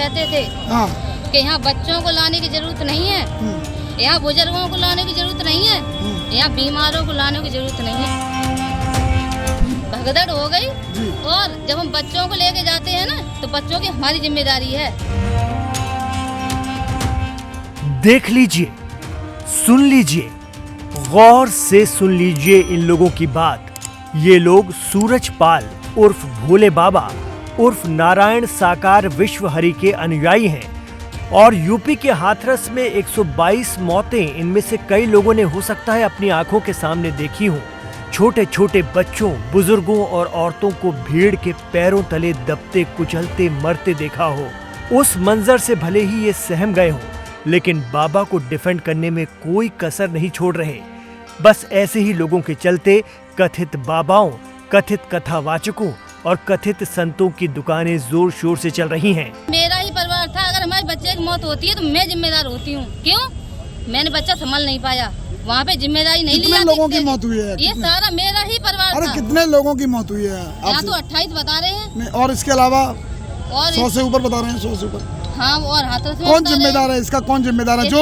कहते थे हाँ। कि यहाँ बच्चों को लाने की जरूरत नहीं है, यहाँ बुजुर्गों को लाने की जरूरत नहीं है, यहाँ बीमारों को लाने की जरूरत नहीं है। भगदड़ हो गई। और जब हम बच्चों को लेके जाते हैं ना, तो बच्चों की हमारी जिम्मेदारी है। देख लीजिए, सुन लीजिए, गौर से सुन लीजिए इन लोगों की बात। ये लोग सूरजपाल उर्फ भोले बाबा उर्फ नारायण साकार विश्व हरि के अनुयायी हैं और यूपी के हाथरस में 122 मौतें, इनमें से कई लोगों ने हो सकता है अपनी आंखों के सामने देखी हों। छोटे छोटे बच्चों, बुजुर्गों और औरतों को भीड़ के पैरों तले दबते कुचलते मरते देखा हो। उस मंजर से भले ही ये सहम गए हों, लेकिन बाबा को डिफेंड करने में कोई कसर नहीं छोड़ रहे। बस ऐसे ही लोगों के चलते कथित बाबाओं, कथित कथावाचकों और कथित संतों की दुकानें जोर शोर से चल रही हैं। मेरा ही परिवार था, अगर हमारे बच्चे की मौत होती है तो मैं जिम्मेदार होती हूँ। क्यों? मैंने बच्चा संभाल नहीं पाया, वहाँ पे जिम्मेदारी नहीं ली। कितने लोगों की मौत हुई है? ये सारा मेरा ही परिवार अरे था। कितने लोगों की मौत हुई है? यहाँ तो 28 बता रहे हैं। और इसके अलावा और 100 से ऊपर बता रहे हैं, 100 से ऊपर। हाँ, और हाथरस में कौन जिम्मेदार है इसका? कौन जिम्मेदार है? जो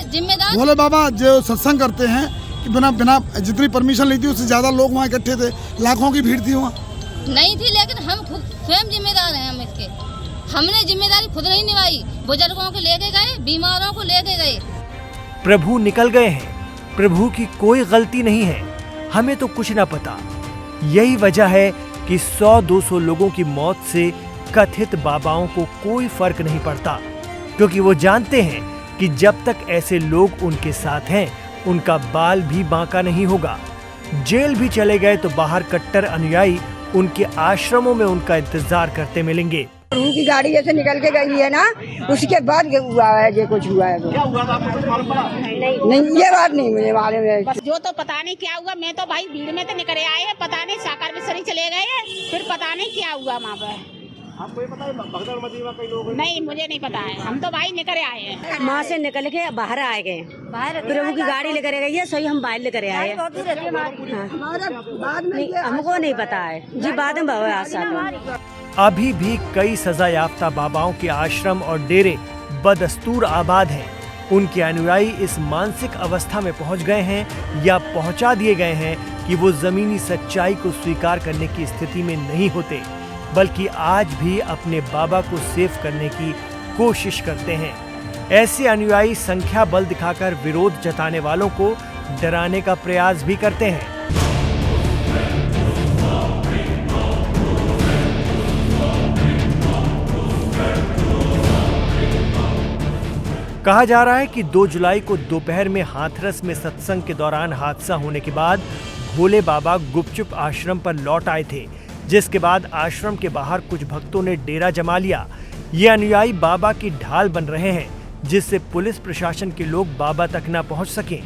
जिम्मेदार भोले बाबा जो सत्संग करते हैं कि बिना जितनी परमिशन ली थी उससे ज्यादा लोग वहाँ इकट्ठे थे, लाखों की भीड़ थी वहाँ। नहीं थी, लेकिन हम स्वयं जिम्मेदार हैं। हम इसके हमने जिम्मेदारी खुद नहीं निभाई। बुजुर्गों को लेके गए, बीमारों को लेके गए। प्रभु निकल गए हैं, प्रभु की कोई गलती नहीं है, हमें तो कुछ ना पता। यही वजह है कि 100-200 लोगों की मौत से कथित बाबाओं को कोई फर्क नहीं पड़ता, क्योंकि वो जानते हैं कि जब तक ऐसे लोग उनके साथ हैं, उनका बाल भी बांका नहीं होगा। जेल भी चले गए तो बाहर कट्टर अनुयायी उनके आश्रमों में उनका इंतजार करते मिलेंगे। प्रभु की गाड़ी जैसे निकल के गई है ना, उसके बाद हुआ है ये कुछ हुआ है। क्या हुआ था आपको कुछ मालूम पड़ा? नहीं, ये बात नहीं मुझे मालूम है। जो तो पता नहीं क्या हुआ, मैं तो भाई भीड़ में तो निकले आए हैं, पता नहीं साकार मिश्री चले गए, फिर पता नहीं क्या हुआ वहाँ पर। आपको ये पता है भगदड़ मची में कई लोग? नहीं, मुझे नहीं पता है, हम तो भाई निकले आए हैं। माँ से निकल के बाहर आए गए, प्रभु की गाड़ी लेकर गई है, सही हम बाहर लेकर आए हैं। हमको नहीं पता है जी, बाद में अभी भी कई सजा याफ्ता बाबाओं के आश्रम और डेरे बदस्तूर आबाद हैं। उनके अनुयायी इस मानसिक अवस्था में पहुंच गए हैं या पहुंचा दिए गए हैं कि वो जमीनी सच्चाई को स्वीकार करने की स्थिति में नहीं होते, बल्कि आज भी अपने बाबा को सेव करने की कोशिश करते हैं। ऐसे अनुयायी संख्या बल दिखाकर विरोध जताने वालों को डराने का प्रयास भी करते हैं। कहा जा रहा है कि 2 जुलाई को दोपहर में हाथरस में सत्संग के दौरान हादसा होने के बाद भोले बाबा गुपचुप आश्रम पर लौट आए थे, जिसके बाद आश्रम के बाहर कुछ भक्तों ने डेरा जमा लिया। ये अनुयायी बाबा की ढाल बन रहे हैं, जिससे पुलिस प्रशासन के लोग बाबा तक न पहुंच सकें।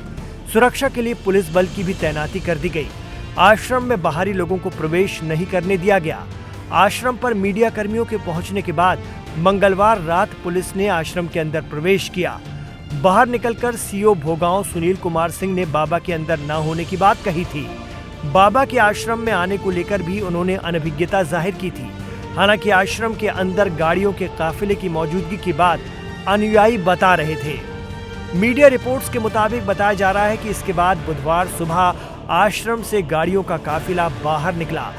सुरक्षा के लिए पुलिस बल की भी तैनाती कर दी गई। आश्रम में बाहरी लोगों को प्रवेश नहीं करने दिया गया। आश्रम पर मीडिया कर्मियों के पहुंचने के बाद मंगलवार रात पुलिस ने आश्रम के अंदर प्रवेश किया। बाहर निकलकर सीओ भोगांव सुनील कुमार सिंह ने बाबा के अंदर न होने की बात कही थी। बाबा के आश्रम में आने को लेकर भी उन्होंने अनभिज्ञता जाहिर की थी। हालांकि आश्रम के अंदर गाड़ियों के काफिले की मौजूदगी की बात अनुयायी बता रहे थे। मीडिया रिपोर्ट्स के मुताबिक बताया जा रहा है कि इसके बाद बुधवार सुबह आश्रम से गाड़ियों का काफिला बाहर निकला,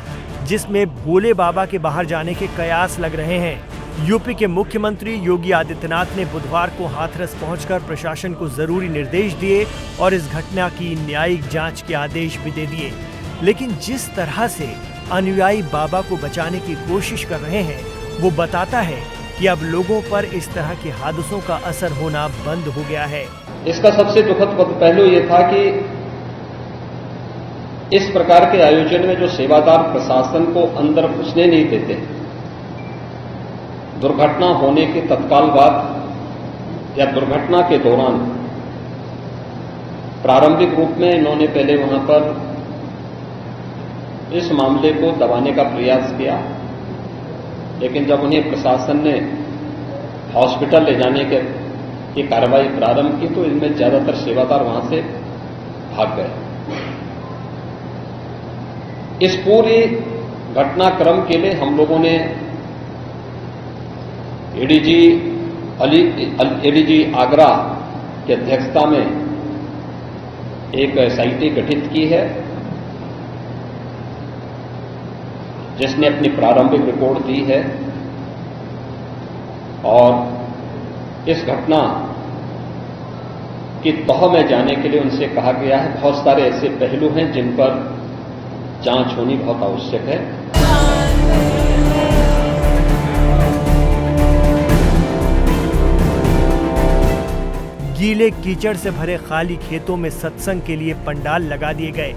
जिसमें भोले बाबा के बाहर जाने के कयास लग रहे हैं। यूपी के मुख्यमंत्री योगी आदित्यनाथ ने बुधवार को हाथरस पहुंचकर प्रशासन को जरूरी निर्देश दिए और इस घटना की न्यायिक जांच के आदेश भी दे दिए। लेकिन जिस तरह से अनुयायी बाबा को बचाने की कोशिश कर रहे हैं, वो बताता है कि अब लोगों पर इस तरह के हादसों का असर होना बंद हो गया है। इसका सबसे दुखद पहलू ये था कि इस प्रकार के आयोजन में जो सेवादार प्रशासन को अंदर घुसने नहीं देते, दुर्घटना होने के तत्काल बाद या दुर्घटना के दौरान प्रारंभिक रूप में इन्होंने पहले वहां पर इस मामले को दबाने का प्रयास किया, लेकिन जब उन्हें प्रशासन ने हॉस्पिटल ले जाने की कार्रवाई प्रारंभ की तो इनमें ज्यादातर सेवादार वहां से भाग गए। इस पूरी घटनाक्रम के लिए हम लोगों ने एडीजी आगरा की अध्यक्षता में एक एसआईटी गठित की है, जिसने अपनी प्रारंभिक रिपोर्ट दी है और इस घटना की तह में जाने के लिए उनसे कहा गया है। बहुत सारे ऐसे पहलू हैं जिन पर जांच होनी बहुत आवश्यक है। गीले कीचड़ से भरे खाली खेतों में सत्संग के लिए पंडाल लगा दिए गए,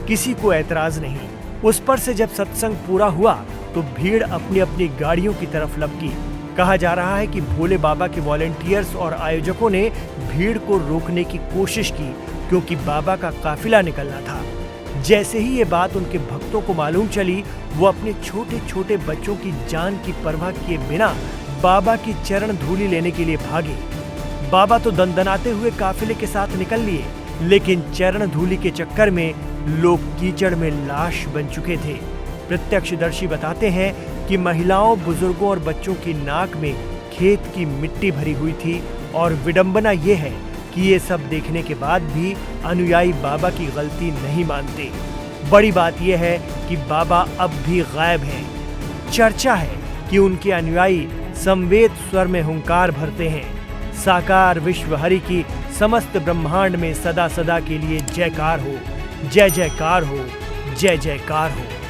किसी को ऐतराज नहीं। उस पर से जब सत्संग पूरा हुआ तो भीड़ अपनी अपनी गाड़ियों की तरफ लपकी। कहा जा रहा है कि भोले बाबा के वॉलंटियर्स और आयोजकों ने भीड़ को रोकने की कोशिश की, क्योंकि बाबा का काफिला निकलना था। जैसे ही ये बात उनके भक्तों को मालूम चली, वो अपने छोटे छोटे बच्चों की जान की परवाह किए बिना बाबा की चरण धूली लेने के लिए भागे। बाबा तो दंदनाते हुए काफिले के साथ निकल लिए, लेकिन चरण धूली के चक्कर में लोग कीचड़ में लाश बन चुके थे। प्रत्यक्षदर्शी बताते हैं कि महिलाओं, बुजुर्गों और बच्चों की नाक में खेत की मिट्टी भरी हुई थी। और विडंबना ये है कि ये सब देखने के बाद भी अनुयायी बाबा की गलती नहीं मानते। बड़ी बात यह है कि बाबा अब भी गायब हैं। चर्चा है कि उनके अनुयायी समवेत स्वर में हुंकार भरते हैं। साकार विश्व हरि की समस्त ब्रह्मांड में सदा सदा के लिए जयकार हो, जय जयकार हो, जय जयकार हो।